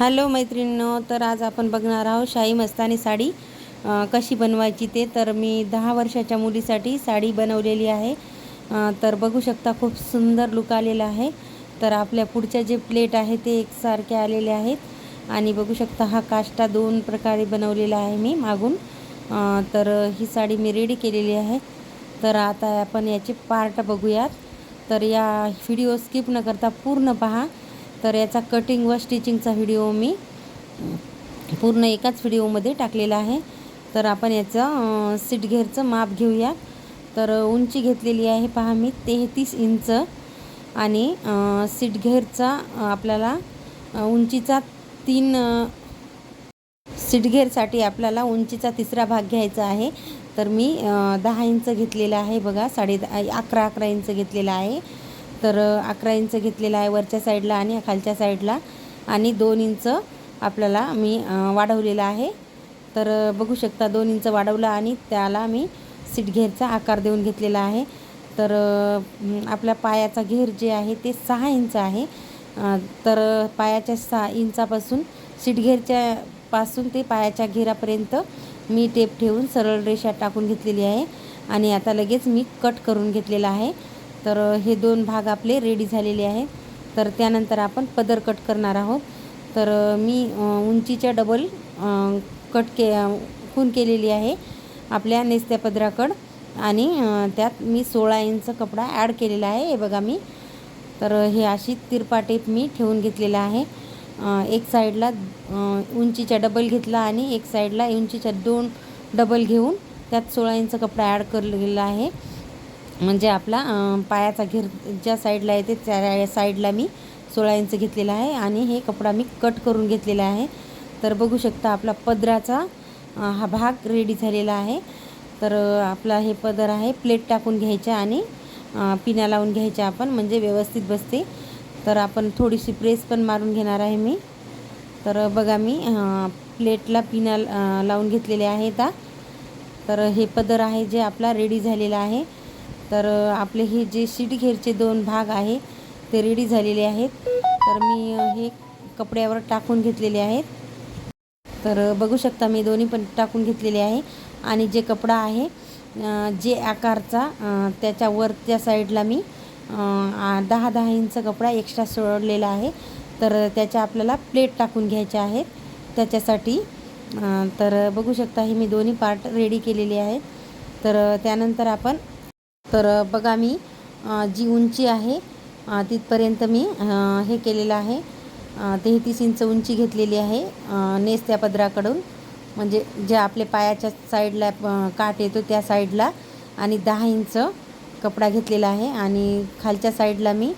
Hello मैत्रिणींनो, तर आज आपण बघणार आहोत शाही मस्तानी साडी कशी बनवायची ते. तर मी 10 वर्षाच्या मुलीसाठी साडी बनवलेली आहे. तर बघू शकता खूप सुंदर लुक आलेला आहे. तर आपल्या पुढच्या जे प्लेट आहे ते एकसारखे आलेले आहेत आणि बघू शकता हा काष्टा 2 प्रकारे बनवलेला आहे मी मागून. तर ही साडी मी रेडी केलेली आहे. तर आता आपण याचे पार्ट बघूयात. तर या व्हिडिओ स्किप न करता पूर्ण पहा. तर याचा कटिंग व स्टिचिंगचा व्हिडिओ मी पूर्ण एकाच व्हिडिओमध्ये टाकलेला आहे. तर आपण याचं सीट घेरचं माप घेऊया. तर उंची घेतलेली आहे पहा मी 33 इंच आणि सीट घेरचा आपल्याला उंचीचा 3 सीट घेरसाठी आपल्याला उंचीचा 3रा भाग घ्यायचा आहे. तर मी 10 इंच घेतलेला आहे बघा. 11.5 इंच घेतलेला आहे. तर 11 इंच घेतलेला आहे वरच्या साईडला आणि खालच्या साईडला आणि 2 इंच आपल्याला मी वाढवलेला आहे. तर बघू शकता 2 इंच वाढवला आणि त्याला मी सीट घेरचा आकार देऊन घेतलेला आहे. तर आपल्या पायाचा घेर जे आहे ते 6 इंच आहे. तर पायाच्या 6 इंचापासून सीट घेरच्या पासून ते पायाच्या घेरापर्यंत मी टेप ठेवून सरळ रेषा टाकून घेतलेली आहे आणि आता लगेच मी कट करून घेतलेला आहे. तर हे 2 भाग आपले रेडी झालेले आहेत. तर त्यानंतर आपण पदर कट करणार आहोत. तर मी उंचीच्या डबल खूण केलेली आहे आपल्या नेसत्या पदराकड आणि त्यात मी 16 इंच कपडा ॲड केलेला आहे. हे बघा मी. तर हे अशी तिरपा टेप मी ठेवून घेतलेला आहे. एक साईडला उंचीच्या डबल घेतला आणि एक साईडला उंचीच्या 2 डबल घेऊन त्यात 16 इंच कपडा ॲड केलेला आहे. म्हणजे आपला पायाचा घेर ज्या साईडला येते त्या साईडला मी 16 इंच घेतलेला आहे आणि हे कपडा मी कट करून घेतलेला आहे. तर बघू शकता आपला पदराचा हा भाग रेडी झालेला आहे. तर आपला हे पदर आहे प्लेट टाकून घ्यायच्या आणि पिना लावून घ्यायच्या आपण म्हणजे व्यवस्थित बसते. तर आपण थोडीशी प्रेस पण मारून घेणार आहे मी. तर बघा मी प्लेटला पिना लावून घेतलेले आहेत. तर हे पदर आहे जे आपला रेडी झालेला आहे. तर आपले हे जे सीट घेरचे 2 भाग आहे ते रेडी झालेले आहेत. तर मी हे कपड्यावर टाकून घेतलेले आहेत. तर बघू शकता मी दोन्ही पण टाकून घेतलेले आहे आणि जे कपडा आहे जे आकारचा त्याच्या वरच्या साईडला मी 10 इंच कपडा एक्स्ट्रा सोडलेला आहे. तर त्याच्या आपल्याला प्लेट टाकून घ्यायच्या आहेत त्याच्यासाठी. तर बघू शकता हे मी दोन्ही पार्ट रेडी केलेले आहेत. तर त्यानंतर आपण बघा मी जी उंची आहे तिथपर्यंत मी हे केलेलं आहे. 33 इंच उंची घेतलेली आहे नेसत्या पदराकडून म्हणजे जे आपले पायाच्या साईडला काठ येतो त्या साईडला आणि 10 इंच कपडा घेतलेला आहे आणि खालच्या साईडला मी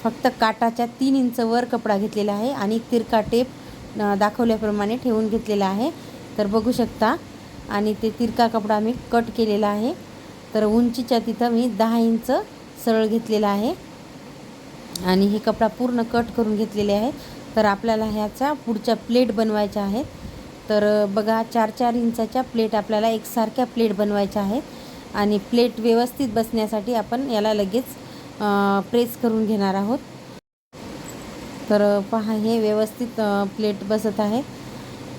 फक्त काठाच्या 3 इंच वर कपडा घेतलेला आहे आणि तिरका टेप दाखवल्याप्रमाणे ठेवून घेतलेला आहे. तर बघू शकता आणि ते तिरका कपडा मी कट केलेला आहे. तर उंचीच्या तिथं मी 10 इंच सरळ घेतलेला आहे आणि हे कपडा पूर्ण कट करून घेतलेले आहे. तर आपल्याला ह्याचा पुढच्या प्लेट बनवायच्या आहेत. तर बघा 4-4 इंचाच्या प्लेट आपल्याला एकसारख्या प्लेट बनवायच्या आहेत आणि प्लेट व्यवस्थित बसण्यासाठी आपण याला लगेच प्रेस करून घेणार आहोत. तर पहा हे व्यवस्थित प्लेट बसत आहे.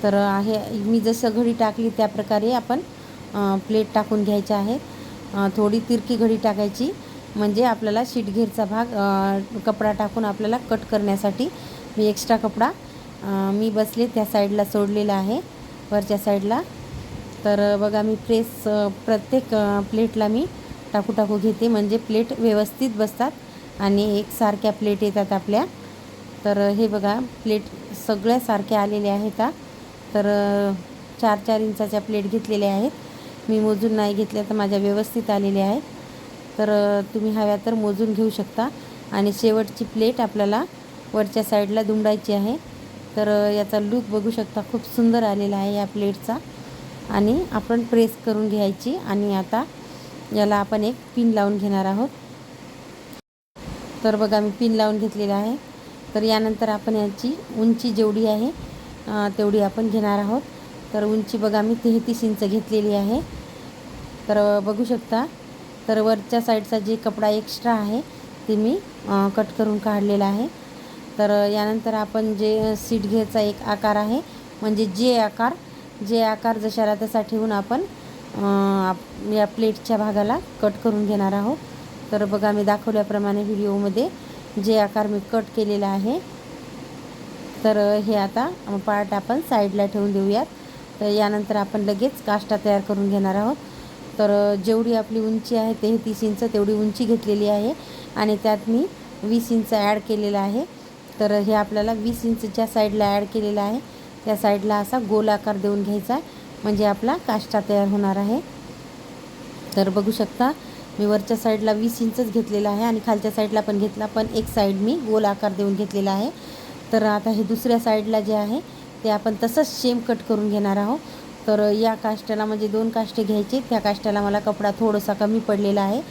तर आहे मी जसं घडी टाकली त्या प्रकारे आपण प्लेट टाकून घ्यायच्या आहेत. थोडी तिरकी घडी टाकायची म्हणजे आपल्याला शीट घेरचा भाग कपडा टाकून आपल्याला कट करण्यासाठी मी एक्स्ट्रा कपडा मी बसले त्या साईडला सोडलेला आहे वरच्या साईडला. तर बघा मी प्रेस प्रत्येक प्लेटला मी टाकू घेते म्हणजे प्लेट व्यवस्थित बसतात आणि एकसारख्या प्लेट येतात आपल्या. तर हे बघा प्लेट सगळ्या सारख्या आलेल्या आहेत. तर 4-4 इंचाच्या प्लेट घेतलेल्या आहेत. मी मोजून नाही घेतल्या तर माझ्या व्यवस्थित आलेल्या आहेत. तर तुम्ही हव्या तर मोजून घेऊ शकता आणि शेवटची प्लेट आपल्याला वरच्या साईडला दुमडायची आहे. तर याचा लूक बघू शकता खूप सुंदर आलेला आहे या प्लेटचा आणि आपण प्रेस करून घ्यायची आणि आता याला आपण एक पिन लावून घेणार आहोत. तर बघा मी पिन लावून घेतलेला आहे. तर यानंतर आपण याची उंची जेवढी आहे तेवढी आपण घेणार आहोत. तर उंची बघा मी 33 इंच घेतलेली आहे. तर बघू शकता. तर वरच्या साईडचा जे कपडा एक्स्ट्रा आहे ते मी कट करून काढलेला आहे. तर तर यानंतर आपण जे सीट घेरचा एक आकार आहे म्हणजे जे आकार जशाला तसा ठेवून आपण या प्लेटच्या भागाला कट करून घेणार आहोत. तर बघा मी दाखवल्याप्रमाणे व्हिडिओमध्ये जे आकार मी कट केलेला आहे. तर हे आता पार्ट आपण साईडला ठेवून देऊयात. तर यानंतर आपण लगेच काष्टा तयार करून घेणार आहोत. तर जेवढी आपली उंची आहे 33 इंच तेवढी उंची घेतलेली आहे आणि त्यात मी 20 इंच ॲड केलेलं आहे. तर हे आपल्याला 20 इंचच्या साईडला ॲड केलेलं आहे. त्या साईडला असा गोल आकार देऊन घ्यायचा आहे म्हणजे आपला काष्टा तयार होणार आहे. तर बघू शकता मी वरच्या साईडला 20 इंचच घेतलेला आहे आणि खालच्या साईडला पण घेतला, पण एक साईड मी गोल आकार देऊन घेतलेला आहे. तर आता हे दुसऱ्या साईडला जे आहे ते आपण तसंच सेम कट करून घेणार आहोत. तर या काष्ट्याला म्हणजे 2 काष्टे घ्यायचे. त्या काष्ट्याला मला कपडा थोडासा कमी पडलेला आहे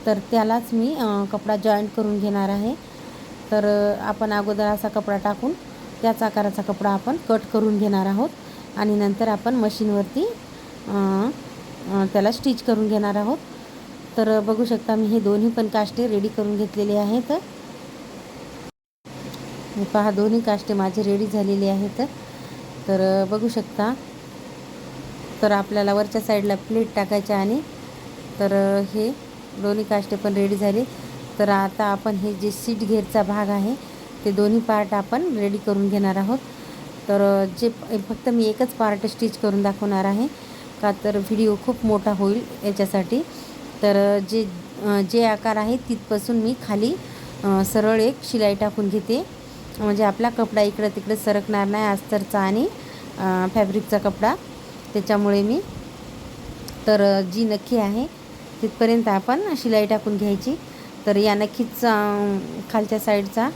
तर त्यालाच मी कपडा जॉईंट करून घेणार आहे. तर आपण अगोदर असा कपडा टाकून त्याच आकाराचा कपडा आपण कट करून घेणार आहोत आणि नंतर आपण मशीनवरती त्याला स्टिच करून घेणार आहोत. तर बघू शकता मी हे दोन्ही पण काष्टे रेडी करून घेतलेले आहेत. पहा दोन्ही काष्टे माझे रेडी झालेले आहेत. तर बघू शकता तर आपल्याला वरच्या साईडला प्लेट टाकायच्या आणि तर हे दोन्ही काष्टे पण रेडी झाले. तर आता आपण हे जे सीट घेरचा भाग आहे ते दोन्ही पार्ट आपण रेडी करून घेणार आहोत. तर जे फक्त मी एकच पार्ट स्टिच करून दाखवणार आहे का तर व्हिडिओ खूप मोठा होईल याच्यासाठी. तर जे आकार आहे तिथपासून मी खाली सरळ एक शिलाई टाकून घेते म्हणजे आपला कपडा इकडं तिकडे सरकणार नाही. अस्तरचा आणि फॅब्रिकचा कपडा त्याच्यामुळे मी तर जी नक्की आहे तिथपर्यंत आपण शिलाई टाकून घ्यायची. तर या नक्कीचा खालच्या साईडचा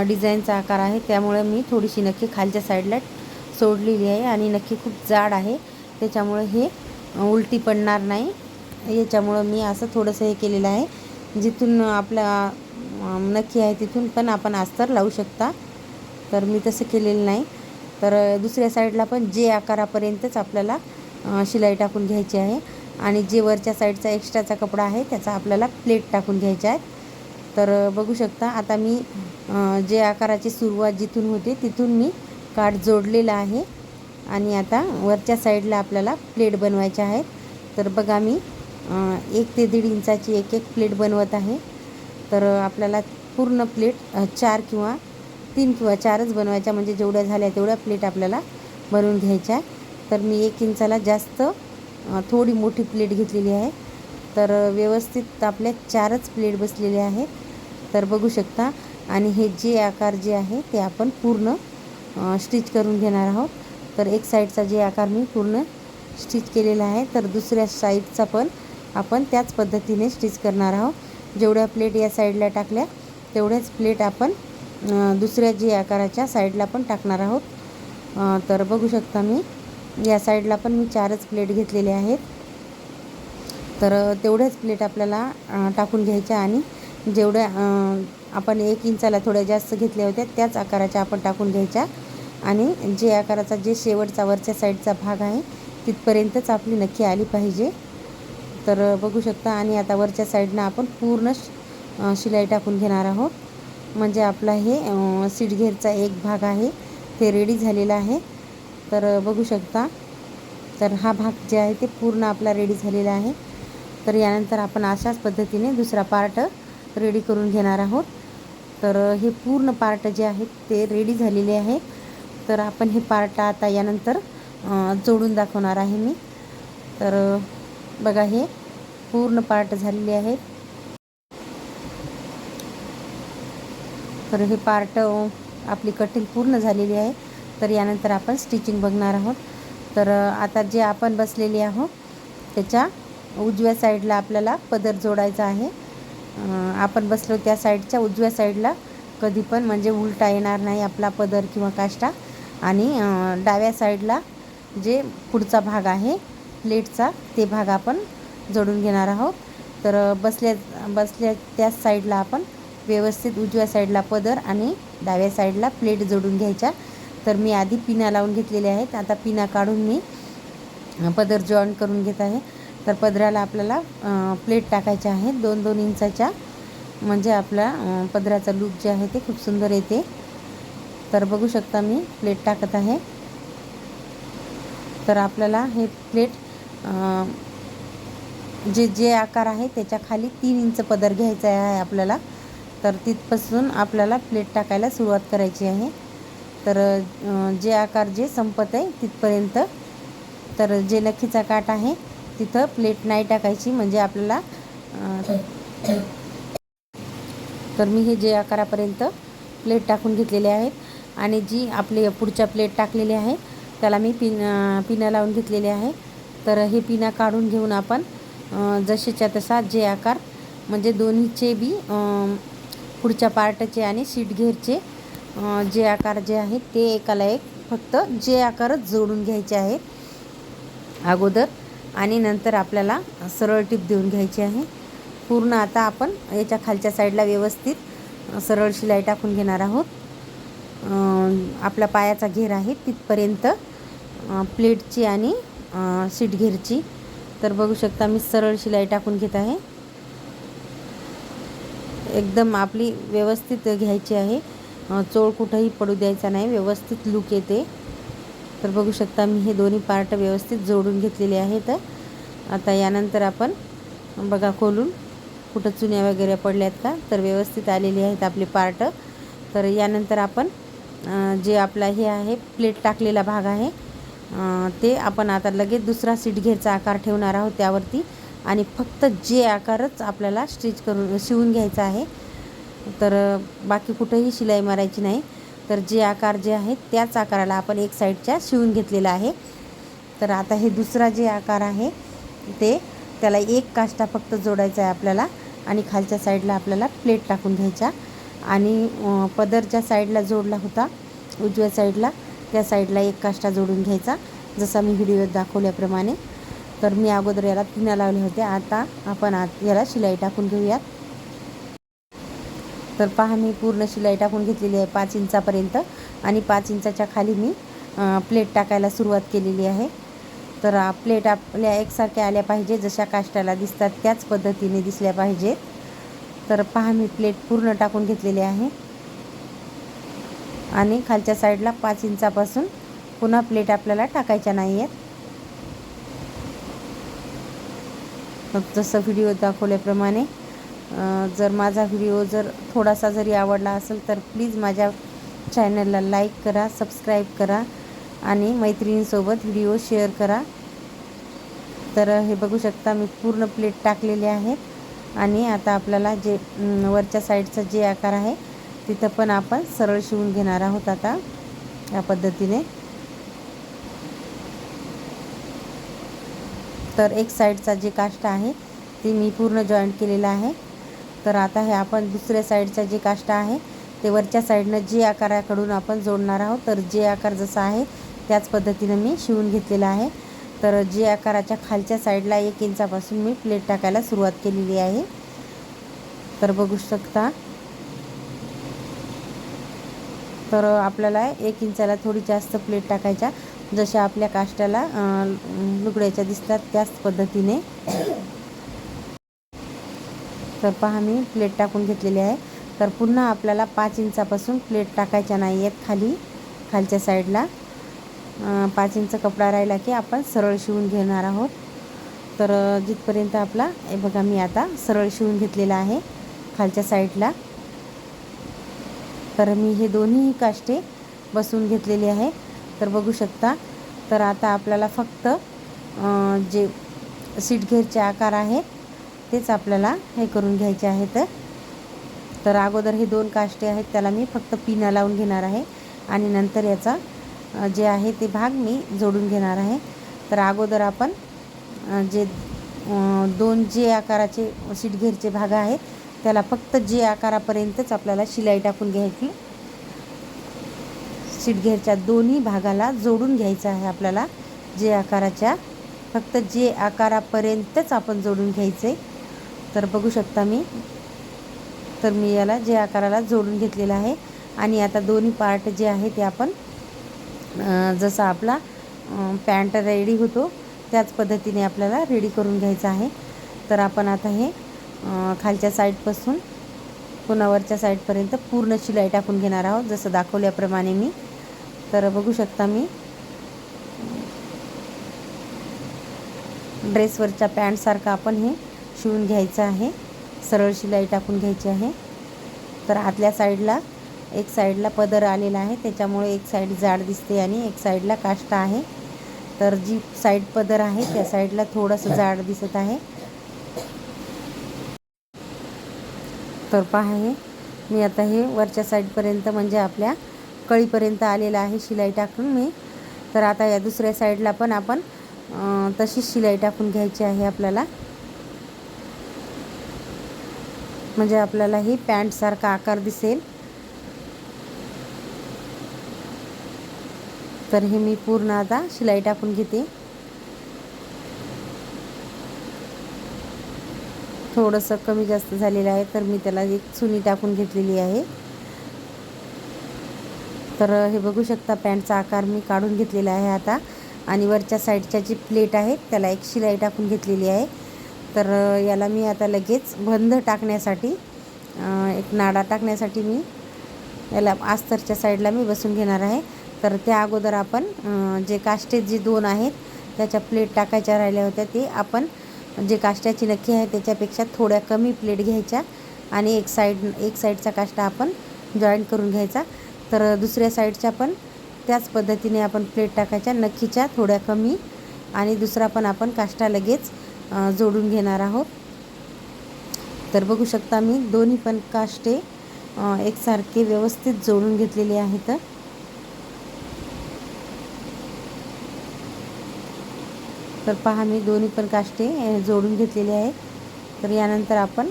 डिझाईनचा आकार आहे त्यामुळे मी थोडीशी नक्की खालच्या साईडला सोडलेली आहे आणि नक्की खूप जाड आहे त्याच्यामुळे हे उलटी पडणार नाही. याच्यामुळं मी असं थोडंसं हे केलेलं आहे. जिथून आपला नक्की आहे तिथून पण आपण अस्तर लावू शकता. तर मी तसं केलेलं नाही. तर दुसऱ्या साईडला पण जे आकारापर्यंतच आपल्याला शिलाई टाकून घ्यायची आहे आणि जे वरच्या साईडचा एक्स्ट्राचा कपडा आहे त्याचा आपल्याला प्लेट टाकून घ्यायच्या आहेत. तर बघू शकता आता मी जे आकाराची सुरुवात जिथून होते तिथून मी काठ जोडलेला आहे आणि आता वरच्या साईडला आपल्याला प्लेट बनवायच्या आहेत. तर बघा मी 1 ते 1.5 इंचाची एक प्लेट बनवत आहे. तर आपल्याला पूर्ण प्लेट 4 किंवा 3 किंवा 4च बनवायच्या म्हणजे जेवढ्या झाल्या तेवढ्या प्लेट आपल्याला बनवून घ्यायच्या. तर मी 1 इंचाला जास्त थोडी मोठी प्लेट घेतलेली आहे. तर व्यवस्थित आपल्या 4च प्लेट बसलेल्या आहेत. तर बघू शकता आणि हे जे आकार जे आहे ते आपण पूर्ण स्टिच करून घेणार आहोत. तर एक साईडचा जे आकार मी पूर्ण स्टिच केलेला आहे तर दुसऱ्या साईडचा पण आपण त्याच पद्धतीने स्टिच करणार आहोत. जेवढ्या प्लेट या साईडला टाकल्या तेवढ्याच प्लेट आपण दुसऱ्या जी आकाराच्या साईडला पण टाकणार आहोत. तर बघू शकता मी या साईडला पण मी 4च प्लेट घेतलेल्या आहेत. तर तेवढ्याच प्लेट आपल्याला टाकून घ्यायच्या आणि जेवढ्या आपण 1 इंचाला थोड्या जास्त घेतल्या होत्या त्याच आकाराच्या आपण टाकून घ्यायच्या आणि जे आकाराचा जे शेवटचा वरच्या साईडचा भाग आहे तिथपर्यंतच आपली नक्की आली पाहिजे. तर बघू शकता आणि आता वरच्या साईडनं आपण पूर्ण शिलाई टाकून घेणार आहोत म्हणजे आपला हे सीट घेरचा एक भाग आहे ते रेडी झालेला आहे. तर बघू शकता तर हा भाग जे आहे ते पूर्ण आपला रेडी झालेला आहे. तर यानंतर आपण अशाच पद्धतीने दुसरा पार्ट रेडी करून घेणार आहोत. तर हे पूर्ण पार्ट जे आहेत ते रेडी झालेले आहे. तर आपण हे पार्ट आता यानंतर जोडून दाखवणार आहे मी. तर बघा हे पूर्ण पार्ट झालेले आहेत. तर हे पार्ट आपली कटिंग पूर्ण झालेली आहे. तर यानंतर आपण स्टिचिंग बघणार आहोत. तर आता जे आपण बसलेले आहोत त्याच्या उजव्या साईडला आपल्याला पदर जोडायचा आहे. आपण बसलो त्या साईडच्या उजव्या साईडला कधी पण म्हणजे उलटा येणार नाही आपला पदर किंवा काष्टा आणि डाव्या साईडला जे पुढचा भाग आहे प्लेटचा ते भाग आपण जोडून घेणार आहोत. तर बसल्या त्याच साईडला आपण व्यवस्थित उजव्या साईडला पदर आणि डाव्या साईडला प्लेट जोडून घ्यायच्या. तर मी आधी पिना लावून घेतलेल्या आहेत. आता पिना काढून मी पदर जॉईन करून घेत आहे. तर पदराला आपल्याला प्लेट टाकायच्या आहेत 2-2 इंचाच्या म्हणजे आपला पदराचा लूक जे आहे ते खूप सुंदर येते. तर बघू शकता मी प्लेट टाकत आहे. तर आपल्याला हे प्लेट जे जे आकार आहे त्याच्या खाली 3 इंच पदर घ्यायचा आहे आपल्याला. तर तिथपासून आपल्याला प्लेट टाकायला सुरुवात करायची आहे. तर जे आकार जे संपत आहे तिथपर्यंत, तर जे नखीचा काठ आहे तिथं प्लेट नाही टाकायची, म्हणजे आपल्याला तर मी हे जे आकारापर्यंत प्लेट टाकून घेतलेले आहेत. आणि जी आपली पुढच्या प्लेट टाकलेली आहे त्याला मी पिना लावून घेतलेले आहे. तर हे पिना काढून घेऊन आपण जसेच्या तसा जे आकार, म्हणजे दोन्हीचे बी पुढच्या पार्टचे आणि सीट घेरचे जे आकार जे आहेत ते एकाला एक फक्त जे आकारच जोडून घ्यायचे आहेत अगोदर, आणि नंतर आपल्याला सरळ टीप देऊन घ्यायची आहे पूर्ण. आता आपण याच्या खालच्या साईडला व्यवस्थित सरळ शिलाई टाकून घेणार आहोत. आपला पायाचा घेर आहे तिथपर्यंत प्लेटची आणि सीट घेरची. तर बघू शकता मी सरळ शिलाई टाकून घेत आहे. एकदम आपली व्यवस्थित घ्यायची आहे, चोळ कुठंही पडू द्यायचा नाही, व्यवस्थित लूक येते. तर बघू शकता मी हे दोन्ही पार्ट व्यवस्थित जोडून घेतलेले आहेत. आता यानंतर आपण बघा खोलून कुठं चुन्या वगैरे पडल्यात का, तर व्यवस्थित आलेले आहेत आपले पार्ट. तर यानंतर आपण जे आपला हे आहे प्लेट टाकलेला भाग आहे ते आपण आता लगेच दुसरा सीट घेरचा आकार ठेवणार आहोत त्यावरती, आणि फक्त जे आकारच आपल्याला स्टिच करून शिवून घ्यायचा आहे. तर बाकी कुठेही शिलाई मारायची नाही. तर जे आकार जे आहेत त्याच आकाराला आपण एक साईडच्या शिवून घेतलेला आहे. तर आता हे दुसरा जे आकार आहे त्याला एक काष्टा फक्त जोडायचा आहे आपल्याला, आणि खालच्या साईडला आपल्याला प्लेट टाकून घ्यायच्या. आणि पदरच्या साईडला जोडला होता उजव्या साईडला, त्या साईडला एक काष्टा जोडून घ्यायचा जसा मी व्हिडिओत दाखवल्याप्रमाणे. तर मी अगोदर याला पिना लावले होते, आता आपण याला शिलाई टाकून घेऊयात. तर पहा मी पूर्ण शिलाई टाकून घेतलेली आहे 5 इंचापर्यंत, आणि 5 इंचाच्या खाली मी प्लेट टाकायला सुरुवात केलेली आहे. तर प्लेट आपल्या एकसारख्या आल्या पाहिजे, जशा काष्टाला दिसतात त्याच पद्धतीने दिसल्या पाहिजेत. तर पहा मी प्लेट पूर्ण टाकून घेतलेली आहे, आणि खालच्या साईडला 5 इंचापासून पुन्हा प्लेट आपल्याला टाकायच्या नाही आहेत. जसं व्हिडिओ दाखवल्याप्रमाणे जर माझा व्हिडिओ जर थोडासा जरी आवडला असेल तर प्लीज माझ्या चॅनलला लाईक करा, सबस्क्राईब करा, आणि मैत्रिणींसोबत व्हिडिओ शेअर करा. तर हे बघू शकता मी पूर्ण प्लेट टाकलेले आहेत. आणि आता आपल्याला जे वरच्या साईडचा जे आकार आहे तिथं पण आपण सरळ शिवून घेणार आहोत आता या पद्धतीने. तर एक साईडचा जे काष्टा आहे ते मी पूर्ण जॉईंट केलेला आहे. तर आता हे आपण दुसऱ्या साईडचा जे काष्टा आहे ते वरच्या साईडनं जे आकाराकडून आपण जोडणार आहोत. तर जे आकार जसा आहे त्याच पद्धतीनं मी शिवून घेतलेला आहे. तर जे आकाराच्या खालच्या साईडला 1 इंचापासून मी प्लेट टाकायला सुरुवात केलेली आहे. तर बघू शकता, तर आपल्याला 1 इंचाला थोडी जास्त प्लेट टाकायच्या, जशा आपल्या काष्टाला लुगड्याच्या दिसतात त्याच पद्धतीने. तर पहा मी प्लेट टाकून घेतलेली आहे. तर पुन्हा आपल्याला 5 इंचापासून प्लेट टाकायच्या नाही आहेत खालच्या साईडला. 5 इंच कपडा राहिला की आपण सरळ शिवून घेणार आहोत. तर जिथपर्यंत आपला हे बघा मी आता सरळ शिवून घेतलेला आहे खालच्या साईडला. तर मी हे दोन्ही काष्टे बसवून घेतलेले आहे. तर बघू शकता, तर आता आपल्याला फक्त जे सीट घेरचे आकार आहेत तेच आपल्याला हे करून घ्यायचे आहेत. तर अगोदर हे 2 काष्टे आहेत त्याला मी फक्त पिना लावून घेणार आहे, आणि नंतर याचा जे आहे ते भाग मी जोडून घेणार आहे. तर अगोदर आपण जे 2 जे आकाराचे सीट घेरचे भाग आहेत त्याला फक्त जे आकारापर्यंतच आपल्याला शिलाई टाकून घ्यायची. सीट घेरच्या दोन्ही भागाला जोडून घ्यायचं आहे आपल्याला. जे आकाराच्या फक्त जे आकारापर्यंतच आपण जोडून घ्यायचे. तर बघू शकता मी याला जे आकाराला जोडून घेतलेला आहे. आणि आता दोन्ही पार्ट जे आहे ते आपण जसा आपला पॅन्ट रेडी होतो त्याच पद्धतीने आपल्याला रेडी करून घ्यायचं आहे. तर आपण आता हे खालच्या साईडपासून पुन्हा वरच्या साईडपर्यंत पूर्ण शिलाई टाकून घेणार आहोत, जसं दाखवल्याप्रमाणे मी. तर बघू शकता मी ड्रेसवरच्या पॅन्टसारखं आपण हे शिवून घ्यायचं आहे. सरळ शिलाई टाकून घ्यायची आहे. तर आतल्या साईडला एक साईडला पदर आलेला आहे, त्याच्यामुळे एक साईड जाड दिसते आणि एक साईडला काष्टा आहे. तर जी साईड पदर आहे त्या साईडला थोडंसं जाड दिसत आहे. तर पहा हे मी आता हे वरच्या साईडपर्यंत म्हणजे आपल्या कळीपर्यंत आलेलं आहे शिलाई टाकून मी. तर आता या दुसऱ्या साईडला पण आपण तशीच शिलाई टाकून घ्यायची आहे आपल्याला, म्हणजे आपल्याला ही पॅन्टसारखा आकार दिसेल. तर हे मी पूर्ण आता शिलाई टाकून घेते. थोडंसं कमी जास्त झालेलं आहे, तर मी त्याला एक चुनी टाकून घेतलेली आहे. तर हे बघू शकता पॅन्टचा आकार मी काढून घेतलेला आहे आता. आणि वरच्या साईडच्या जी प्लेट आहे त्याला एक शिलाई टाकून घेतलेली आहे. तर याला मी आता लगेच बंद टाकण्यासाठी एक नाडा टाकण्यासाठी मी याला अस्तरच्या साईडला मी बसून घेणार आहे. तर त्या अगोदर आपण जे काष्टे जे 2 आहेत त्याच्या प्लेट टाकायच्या राहिल्या होत्या, ते आपण जे काष्ट्याची नक्की आहे त्याच्यापेक्षा थोड्या कमी प्लेट घ्यायच्या आणि एक साईडचा काष्टा आपण जॉईंट करून घ्यायचा. तर दुसऱ्या साईडच्या पण त्याच पद्धतीने आपण प्लेट टाकायच्या नक्कीच्या थोड्या कमी, आणि दुसरा पण आपण काष्टा लगेच जोडून घेणार आहोत. तर बघू शकता मी दोन्ही पण काष्टे एकसारखे व्यवस्थित जोडून घेतलेले आहेत. तर पहा मी दोन्ही पण काष्टे जोडून घेतलेले आहेत. तर यानंतर आपण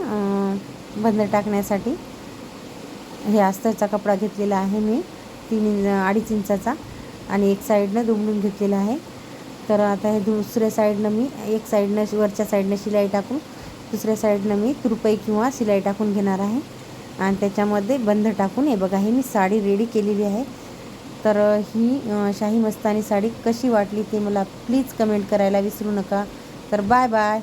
बंद टाकण्यासाठी हे अस्तरचा कपडा घेतलेला आहे मी 2.5 इंचाचा आणि एक साईडनं दुमडून घेतलेला आहे. तर आता हे दुसऱ्या साईडनं मी एक साईडनं वरच्या साईडनं शिलाई टाकून दुसऱ्या साईडनं मी तुरपई किंवा शिलाई टाकून घेणार आहे आणि त्याच्यामध्ये बंद टाकून हे बघा हे मी साडी रेडी केलेली आहे. तर ही शाही मस्तानी साडी कशी वाटली ते मला प्लीज कमेंट करायला विसरू नका. तर बाय बाय.